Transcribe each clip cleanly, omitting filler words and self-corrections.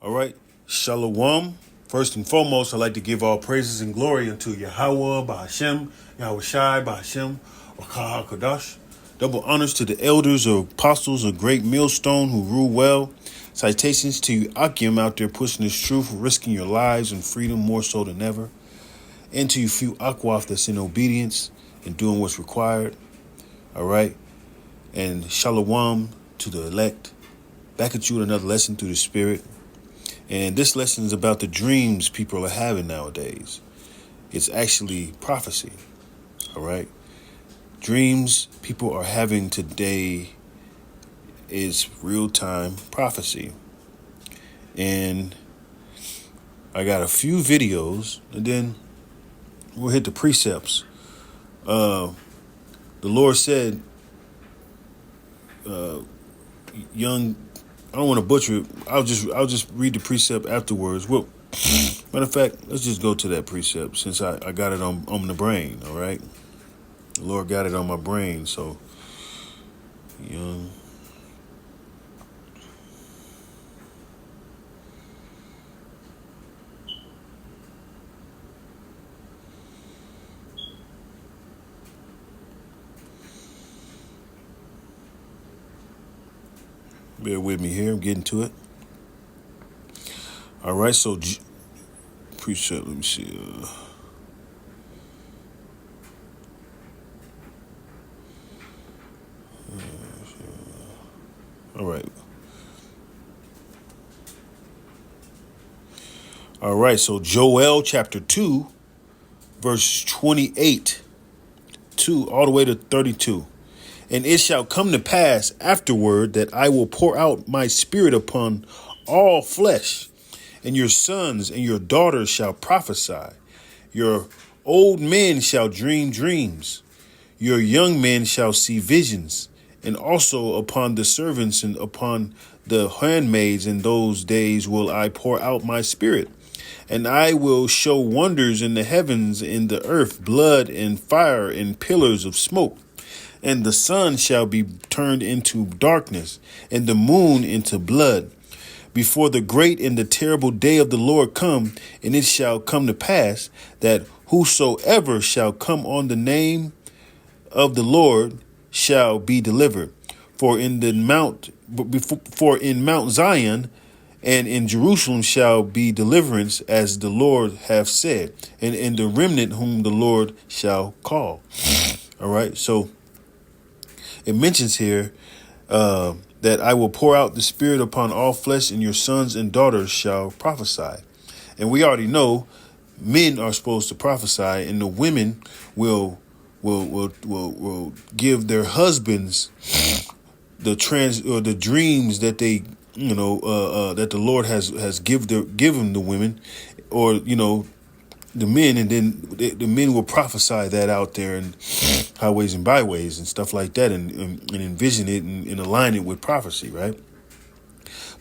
All right. Shalom. First and foremost, I'd like to give all praises and glory unto Yahweh, Bahashem, Yahweh Shai, Bahashem, Wakah Kodash. Double honors to the elders or apostles of Great Millstone who rule well. Citations to you, Akim, out there pushing this truth, risking your lives and freedom more so than ever. And to you, few Akwaf that's in obedience and doing what's required. All right. And Shalom to the elect. Back at you with another lesson through the Spirit. And this lesson is about the dreams people are having nowadays. It's actually prophecy. All right. Dreams people are having today is real-time prophecy. And I got a few videos and then we'll hit the precepts. The Lord said, young, I don't want to butcher it. I'll just read the precept afterwards. Well, matter of fact, let's just go to that precept since I got it on the brain. All right, the Lord got it on my brain. So, young. Bear with me here. I'm getting to it. All right, so precept. Let me see. All right. All right, so Joel chapter 2, verse 28 all the way to 32. And it shall come to pass afterward that I will pour out my spirit upon all flesh, and your sons and your daughters shall prophesy. Your old men shall dream dreams. Your young men shall see visions. And also upon the servants and upon the handmaids in those days will I pour out my spirit. And I will show wonders in the heavens, in the earth, blood and fire and pillars of smoke. And the sun shall be turned into darkness, and the moon into blood, before the great and the terrible day of the Lord come. And it shall come to pass that whosoever shall come on the name of the Lord shall be delivered. For in Mount Zion and in Jerusalem shall be deliverance, as the Lord hath said, and in the remnant whom the Lord shall call. All right, so it mentions here that I will pour out the Spirit upon all flesh, and your sons and daughters shall prophesy. And we already know men are supposed to prophesy, and the women will give their husbands the dreams that they that the Lord has given the women, or the men, and then the men will prophesy that out there in highways and byways and stuff like that, and envision it and align it with prophecy, right?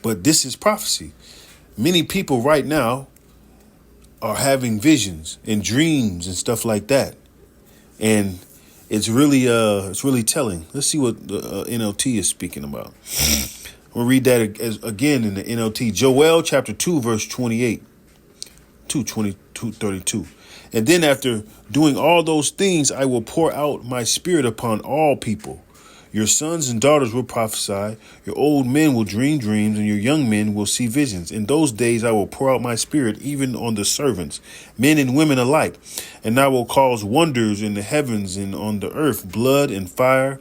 But this is prophecy. Many people right now are having visions and dreams and stuff like that, and it's really telling. Let's see what the NLT is speaking about. We'll read that again in the NLT. Joel chapter 2, verse 28. 2:22-32. And then after doing all those things, I will pour out my spirit upon all people. Your sons and daughters will prophesy. Your old men will dream dreams, and your young men will see visions. In those days, I will pour out my spirit even on the servants, men and women alike. And I will cause wonders in the heavens and on the earth, blood and fire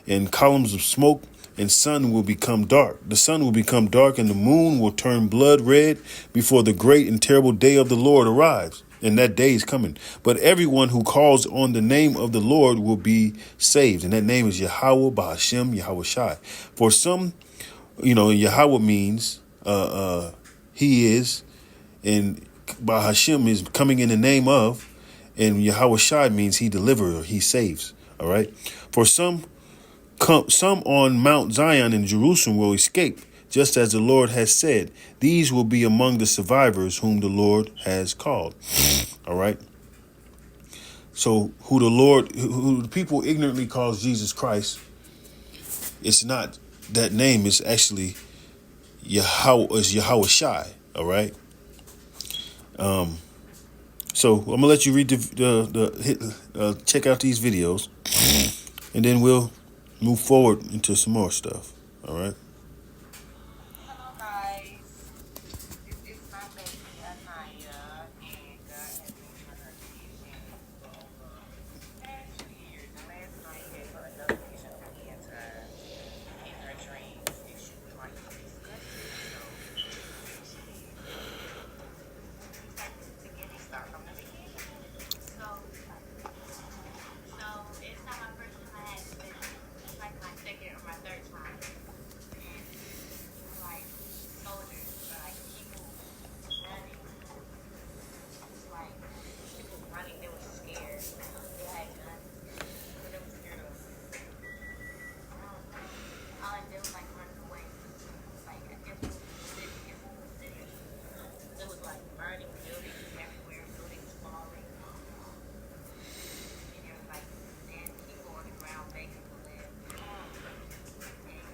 and columns of smoke. And sun will become dark. The sun will become dark, and the moon will turn blood red before the great and terrible day of the Lord arrives. And that day is coming. But everyone who calls on the name of the Lord will be saved. And that name is Yahweh, Bahashem, Yahweh Shai. For some, Yahweh means he is, and Bahashem is coming in the name of, and Yahweh Shai means he delivers or he saves. All right. For some on Mount Zion and Jerusalem will escape, just as the Lord has said. These will be among the survivors whom the Lord has called. All right. So who the people ignorantly calls Jesus Christ, it's not that name. It's actually Yahweh Shai. All right. So I'm gonna let you read check out these videos, and then we'll move forward into some more stuff. All right. Hello guys, this is my baby Anaya, and God has been trying her vision for over the past 2 years. And last night gave her another vision from the inside in her dreams, and she was like disgusted. So again, start from the beginning. So it's not my first time I had this vision. It's like my second or my third time. And like soldiers, or like people running. It's like people running, they were scared. They had guns, but they were scared of. I don't know. All I did was like run away. Like I guess it was the city, it was the city. It was like burning buildings everywhere, buildings falling. And there was like dead people on the ground begging for live. And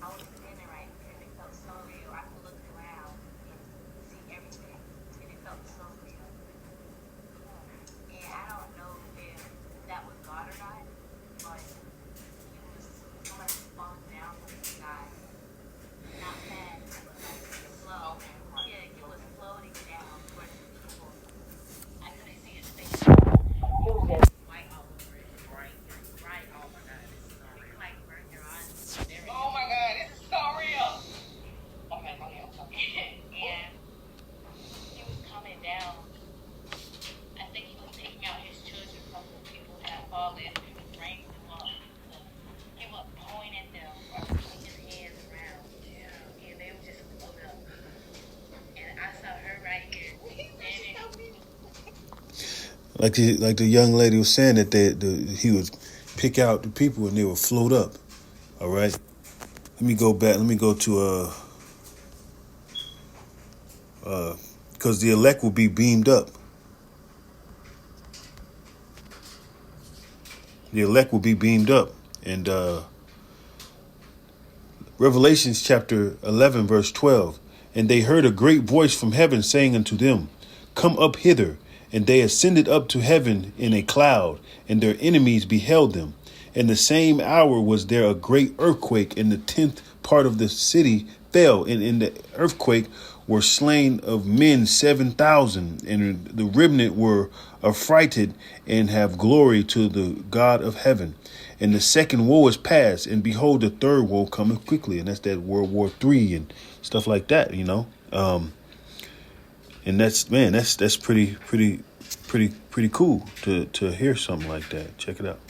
I was standing right there and it felt so real. I could look around and see everything. And it felt so real. And I don't know if that was God or not, but it was someone falling down from the sky. Not fast, but like slow. Yeah, it was floating down towards the people. I couldn't see his face. It was just white all over it, bright. Oh my God, this is so real. You can like burn your eyes. Oh my God, this is so real. Okay. And he was coming down. I think he was taking out his children from the people that had fallen. He was bringing them up. He was pointing them or putting his hands around. Yeah. And they would just float up. And I saw her right here. Like the young lady was saying that he would pick out the people and they would float up. All right. Let me go back. Let me go to because the elect will be beamed up. The elect will be beamed up. And Revelations chapter 11, verse 12. And they heard a great voice from heaven saying unto them, Come up hither. And they ascended up to heaven in a cloud, and their enemies beheld them. In the same hour was there a great earthquake, and the 10th part of the city fell. And in the earthquake were slain of men 7,000, and the remnant were affrighted and have glory to the God of heaven. And the second woe is past, and behold, the third woe cometh quickly. And that's that World War III and stuff like that, you know. And that's pretty cool to hear something like that. Check it out.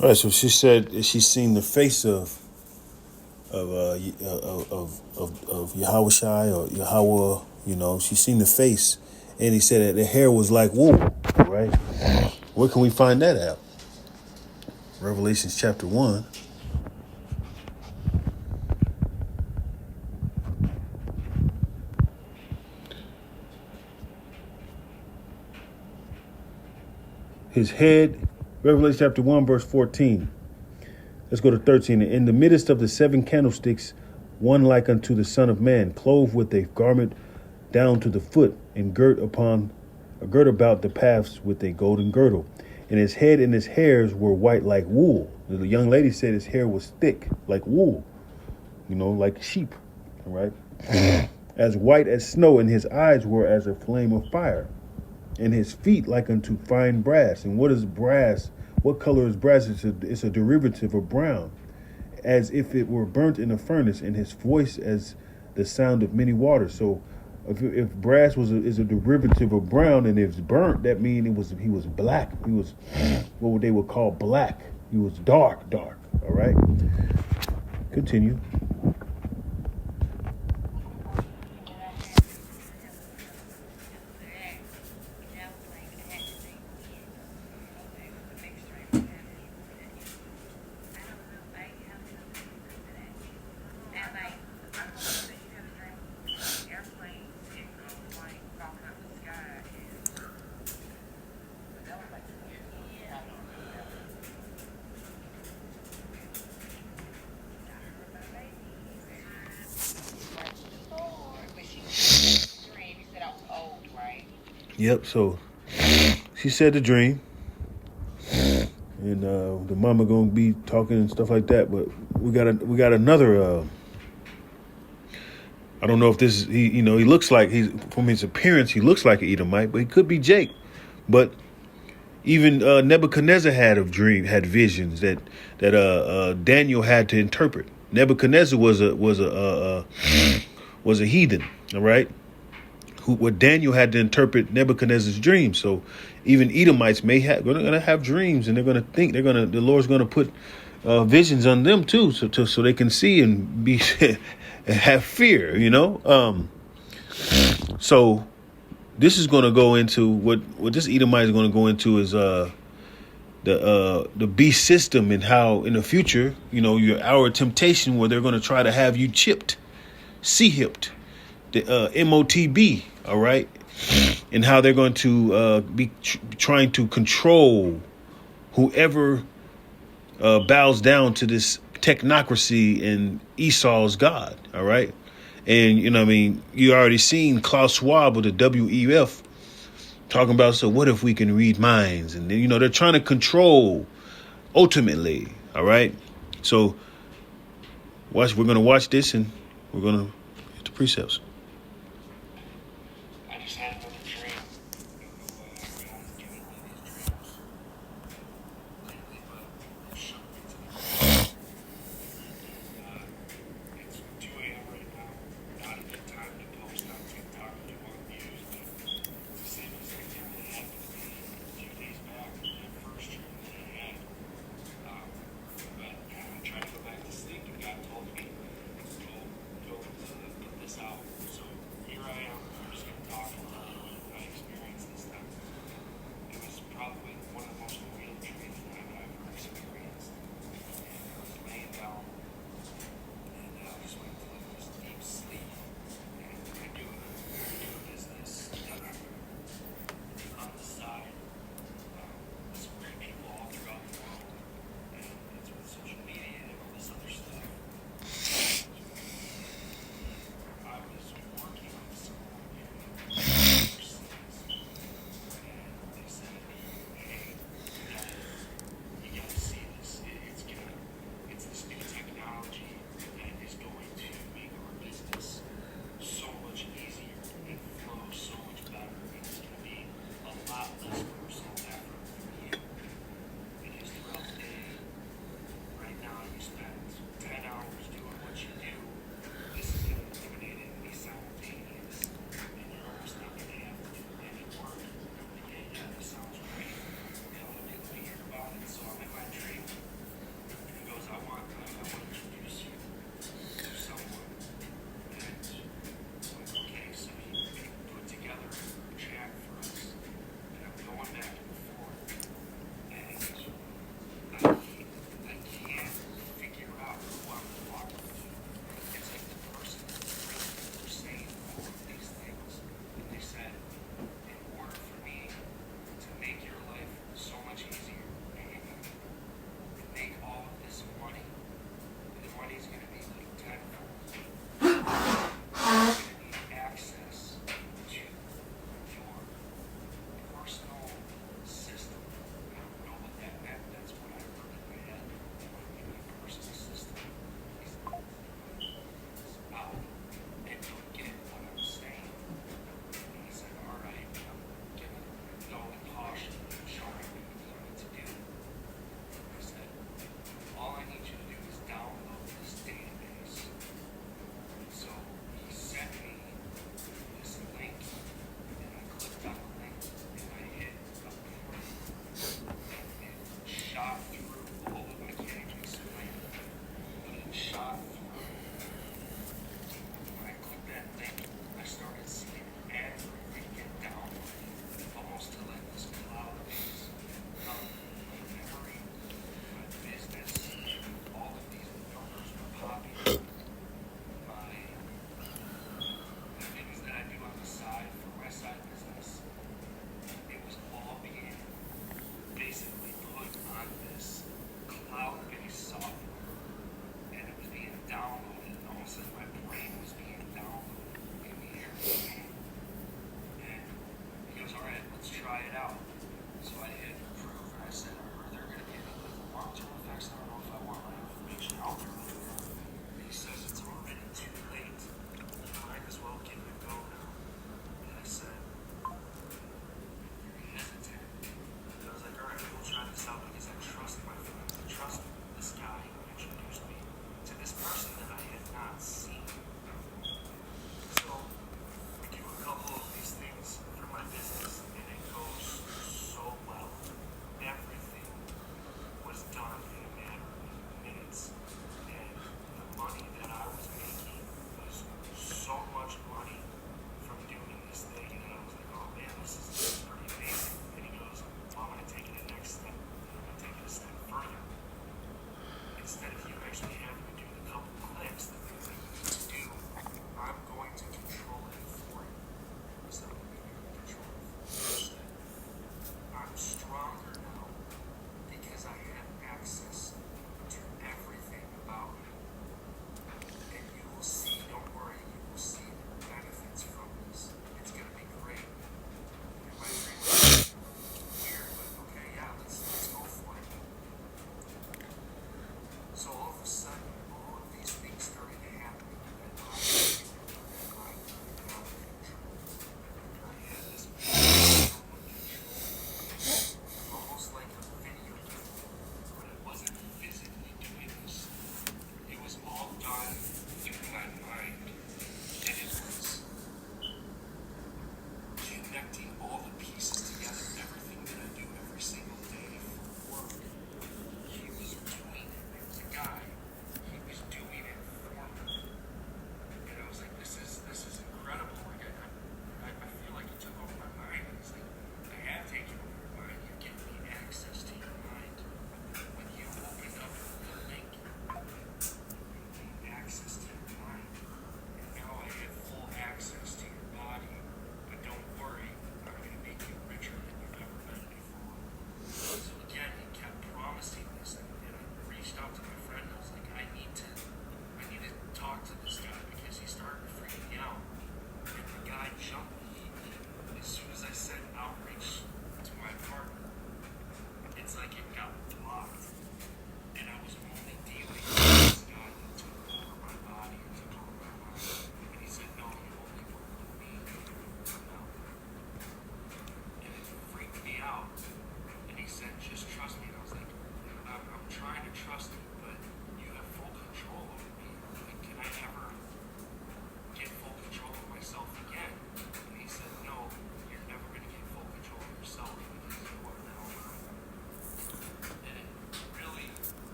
All right, so she said she's seen the face of Yahweh Shai or Yahweh. You know, she's seen the face, and he said that the hair was like wool. Right? Where can we find that out? Revelations chapter 1. His head Revelation chapter 1, verse 14. Let's go to 13. In the midst of the seven candlesticks, one like unto the Son of Man, clothed with a garment down to the foot, and girt about the paths with a golden girdle. And his head and his hairs were white like wool. The young lady said his hair was thick like wool, like sheep. All right. As white as snow, and his eyes were as a flame of fire, and his feet like unto fine brass. And what is brass? What color is brass? It's a derivative of brown, as if it were burnt in a furnace, and his voice as the sound of many waters. So if brass is a derivative of brown, and if it's burnt, that means he was black. He was what they would call black. He was dark. All right. Continue. Yep. So she said the dream, and the mama gonna be talking and stuff like that. But we got another. I don't know if this is he looks like from his appearance he looks like an Edomite, but he could be Jake. But even Nebuchadnezzar had visions that Daniel had to interpret. Nebuchadnezzar was a heathen. All right. What Daniel had to interpret Nebuchadnezzar's dreams. So even Edomites gonna have dreams, and they're gonna think the Lord's gonna put visions on them too, so they can see and be and have fear. So this is gonna go into what this Edomite is gonna go into is the beast system, and how in the future your hour of temptation, where they're gonna try to have you chipped, C-hipped, the MOTB. All right. And how they're going to be trying to control whoever bows down to this technocracy and Esau's God. All right. And, you already seen Klaus Schwab with the WEF talking about, so what if we can read minds? And, they're trying to control ultimately. All right. So we're going to watch this, and we're going to get the precepts.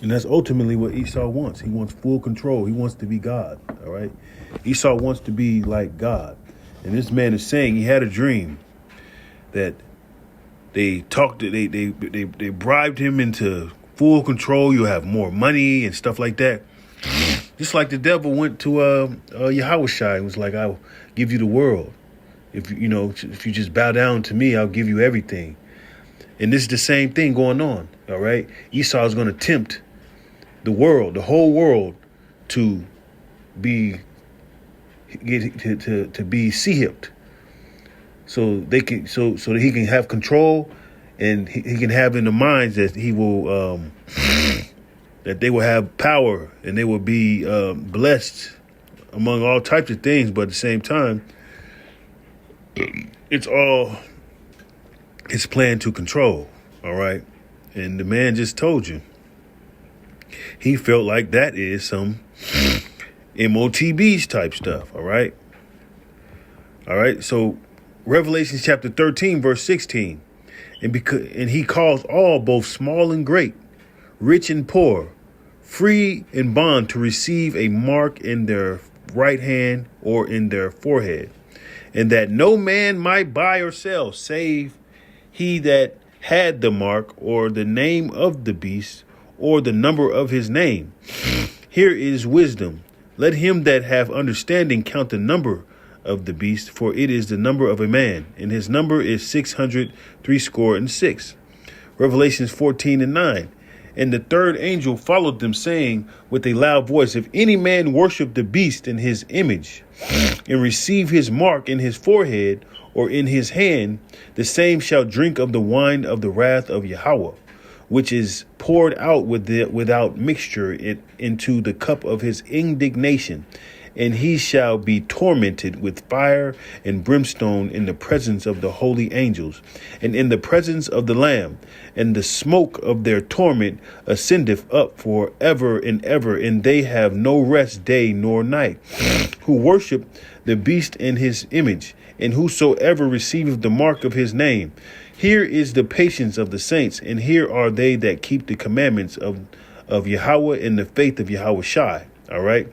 And that's ultimately what Esau wants. He wants full control. He wants to be God. All right. Esau wants to be like God. And this man is saying he had a dream that they bribed him into full control. You have more money and stuff like that. Just like the devil went to Yahushua and was like, I'll give you the world. If you just bow down to me, I'll give you everything. And this is the same thing going on. All right. Esau is going to tempt the world, the whole world, to be sea-hipped, so they can so that he can have control, and he can have in the minds that he will that they will have power and they will be blessed among all types of things. But at the same time, it's all his plan to control. All right, and the man just told you. He felt like that is some MOTBs type stuff. All right. All right. So Revelation chapter 13, verse 16. And he calls all, both small and great, rich and poor, free and bond, to receive a mark in their right hand or in their forehead, and that no man might buy or sell save he that had the mark or the name of the beast or the number of his name. Here is wisdom. Let him that have understanding count the number of the beast, for it is the number of a man, and his number is 666. Revelations 14:9. And the third angel followed them, saying with a loud voice, if any man worship the beast in his image, and receive his mark in his forehead or in his hand, the same shall drink of the wine of the wrath of Yahweh, which is poured out without mixture into the cup of his indignation. And he shall be tormented with fire and brimstone in the presence of the holy angels, and in the presence of the Lamb. And the smoke of their torment ascendeth up for ever and ever, and they have no rest day nor night, who worship the beast in his image, and whosoever receiveth the mark of his name. Here is the patience of the saints, and here are they that keep the commandments of Yahweh and the faith of Yahweh Shai. All right.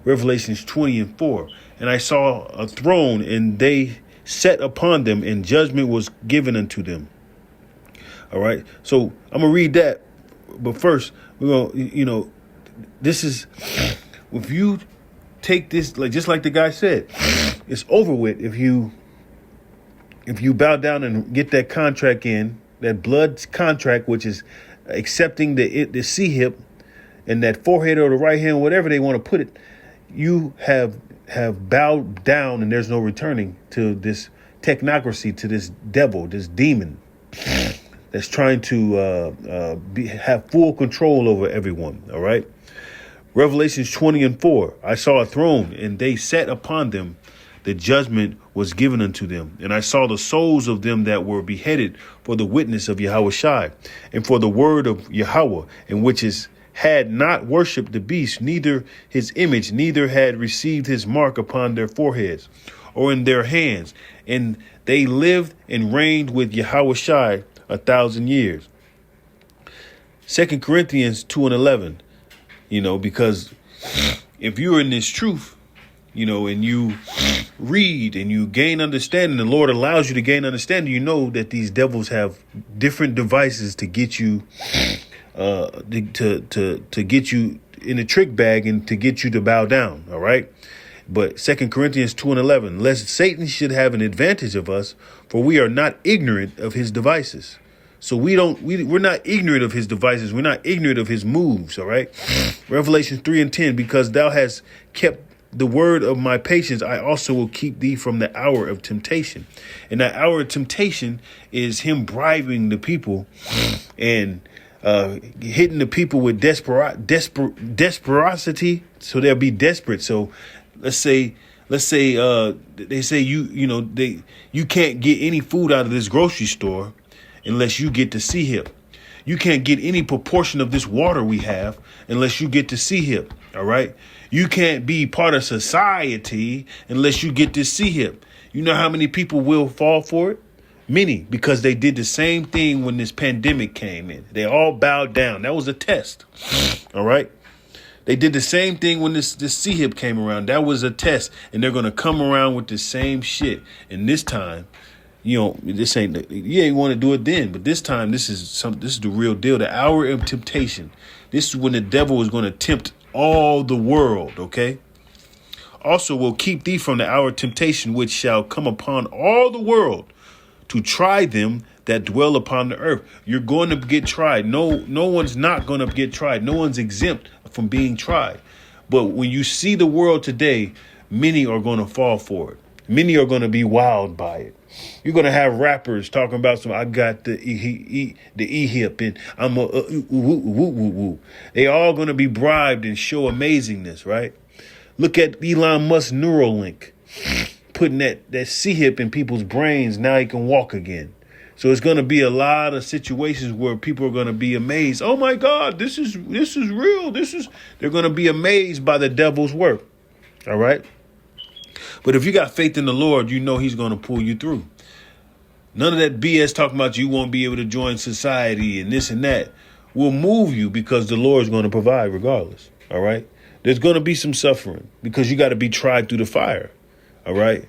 Revelations 20:4. And I saw a throne, and they sat upon them, and judgment was given unto them. All right. So I'm going to read that. But first, we're going to, this is, if you take this, like just like the guy said, it's over with if you bow down and get that contract in, that blood contract, which is accepting the C-hip and that forehead or the right hand, whatever they want to put it. You have bowed down, and there's no returning to this technocracy, to this devil, this demon that's trying to have full control over everyone. All right. Revelations 20:4. I saw a throne, and they sat upon them. The judgment was given unto them. And I saw the souls of them that were beheaded for the witness of Yahweh Shai, and for the word of Yahweh, and which had not worshipped the beast, neither his image, neither had received his mark upon their foreheads or in their hands. And they lived and reigned with Yahweh Shai 1,000 years. 2 Corinthians 2:11, because if you're in this truth, and you read and you gain understanding, the Lord allows you to gain understanding, that these devils have different devices to get you to get you in a trick bag and to get you to bow down. All right. But 2 Corinthians 2:11, lest Satan should have an advantage of us, for we are not ignorant of his devices. So we're not ignorant of his devices. We're not ignorant of his moves. All right. Revelation 3:10, because thou hast kept the word of my patience, I also will keep thee from the hour of temptation. And that hour of temptation is him bribing the people and hitting the people with desperosity, so they'll be desperate. So let's say they say you can't get any food out of this grocery store unless you get to C-hip. You can't get any proportion of this water we have unless you get to C-hip. All right. You can't be part of society unless you get this C-hip. You know how many people will fall for it? Many, because they did the same thing when this pandemic came in. They all bowed down. That was a test. All right. They did the same thing when this C-hip came around. That was a test. And they're going to come around with the same shit. And this time, this ain't, you ain't want to do it then. But this time, this is the real deal. The hour of temptation. This is when the devil is going to tempt all the world. OK. Also will keep thee from the hour of temptation, which shall come upon all the world, to try them that dwell upon the earth. You're going to get tried. No one's not going to get tried. No one's exempt from being tried. But when you see the world today, many are going to fall for it. Many are going to be wowed by it. You're going to have rappers talking about I got the E-hip and I'm a woo. They all going to be bribed and show amazingness, right? Look at Elon Musk Neuralink, putting that C-hip in people's brains. Now he can walk again. So it's going to be a lot of situations where people are going to be amazed. Oh my God, this is real. They're going to be amazed by the devil's work. All right. But if you got faith in the Lord, he's going to pull you through. None of that BS talking about you won't be able to join society and this and that will move you, because the Lord is going to provide regardless. All right. There's going to be some suffering because you got to be tried through the fire. All right.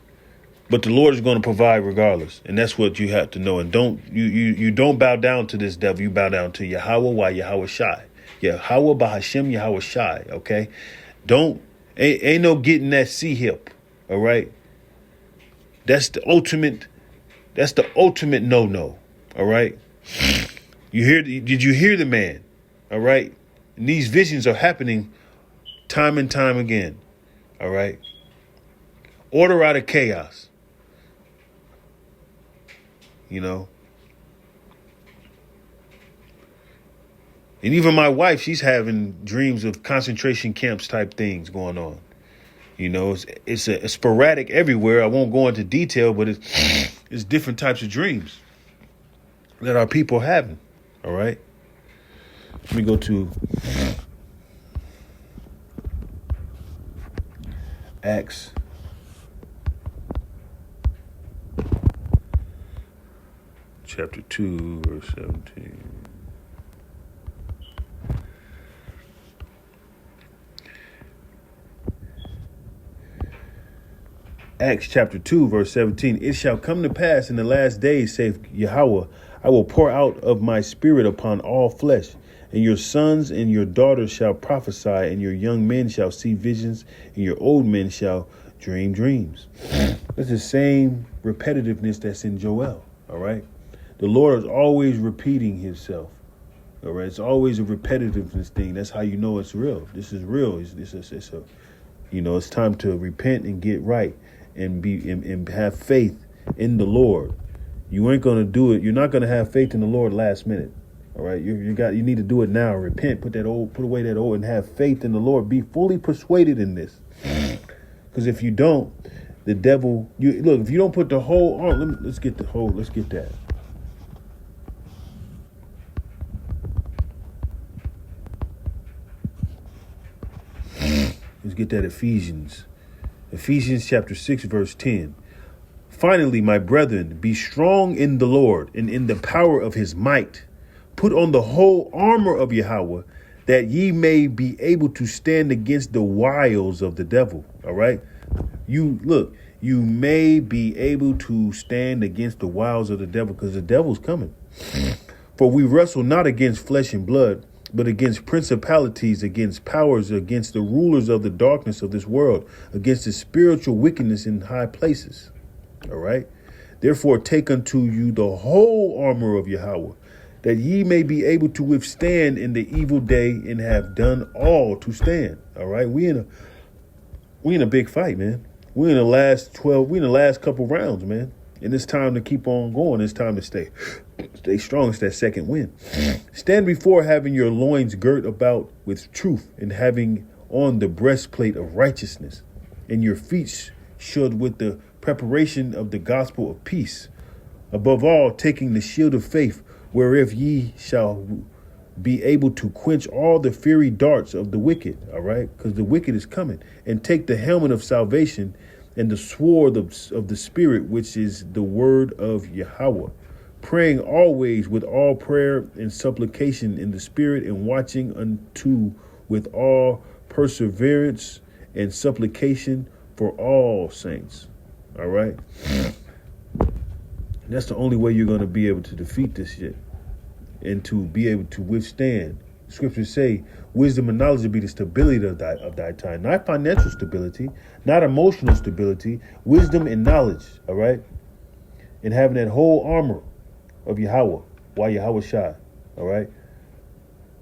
But the Lord is going to provide regardless. And that's what you have to know. And you don't bow down to this devil. You bow down to Yahweh by Yahweh Shai. Yahweh by Hashem Yahweh Shai. OK, ain't no getting that C-hip. All right. That's the ultimate. That's the ultimate no. All right. Did you hear the man? All right. And these visions are happening time and time again. All right. Order out of chaos. You know. And even my wife, she's having dreams of concentration camps type things going on. You know, it's sporadic everywhere. I won't go into detail, but it's different types of dreams that our people having. All right. Let me go to Acts chapter 2, verse 17. Acts chapter 2, verse 17. It shall come to pass in the last days, saith Yahweh, I will pour out of my spirit upon all flesh, and your sons and your daughters shall prophesy, and your young men shall see visions, and your old men shall dream dreams. That's the same repetitiveness that's in Joel. All right. The Lord is always repeating himself. All right. It's always a repetitiveness thing. That's how you know it's real. This is real. It's time to repent and get right and have faith in the Lord. You ain't going to do it. You're not going to have faith in the Lord last minute. All right. You need to do it now. Repent, put away that old and have faith in the Lord. Be fully persuaded in this. Because if you don't, the devil, if you don't put the whole arm, let's get that. Let's get that Ephesians chapter 6, verse 10. Finally, my brethren, be strong in the Lord and in the power of his might. Put on the whole armor of Yahweh, that ye may be able to stand against the wiles of the devil. All right. You may be able to stand against the wiles of the devil, because the devil's coming. For we wrestle not against flesh and blood, but against principalities, against powers, against the rulers of the darkness of this world, against the spiritual wickedness in high places. All right. Therefore, take unto you the whole armor of Yahweh, that ye may be able to withstand in the evil day, and have done all to stand. All right. We in a big fight, man. We're in the last couple rounds, man. And it's time to keep on going. It's time to stay strong. It's that second win. Stand before having your loins girt about with truth, and having on the breastplate of righteousness, and your feet shod with the preparation of the gospel of peace. Above all, taking the shield of faith, whereof ye shall be able to quench all the fiery darts of the wicked. All right. Because the wicked is coming. And take the helmet of salvation and the sword of the Spirit, which is the word of Yahweh, praying always with all prayer and supplication in the Spirit, and watching unto with all perseverance and supplication for all saints. All right. That's the only way you're going to be able to defeat this shit and to be able to withstand. Scriptures say wisdom and knowledge will be the stability of thy time, not financial stability, not emotional stability, wisdom and knowledge. All right. And having that whole armor of Yahweh, while Yahweh Shai. All right.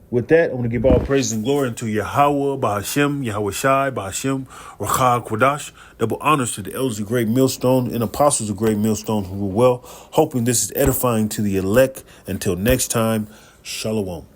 With that, I'm going to give all praise and glory unto Yahweh, Bahashem, Yahweh Shai, Bahashem, Rakah, Quadash. Double honors to the elders of Great Millstone and apostles of Great Millstone who rule well. Hoping this is edifying to the elect. Until next time, Shalom.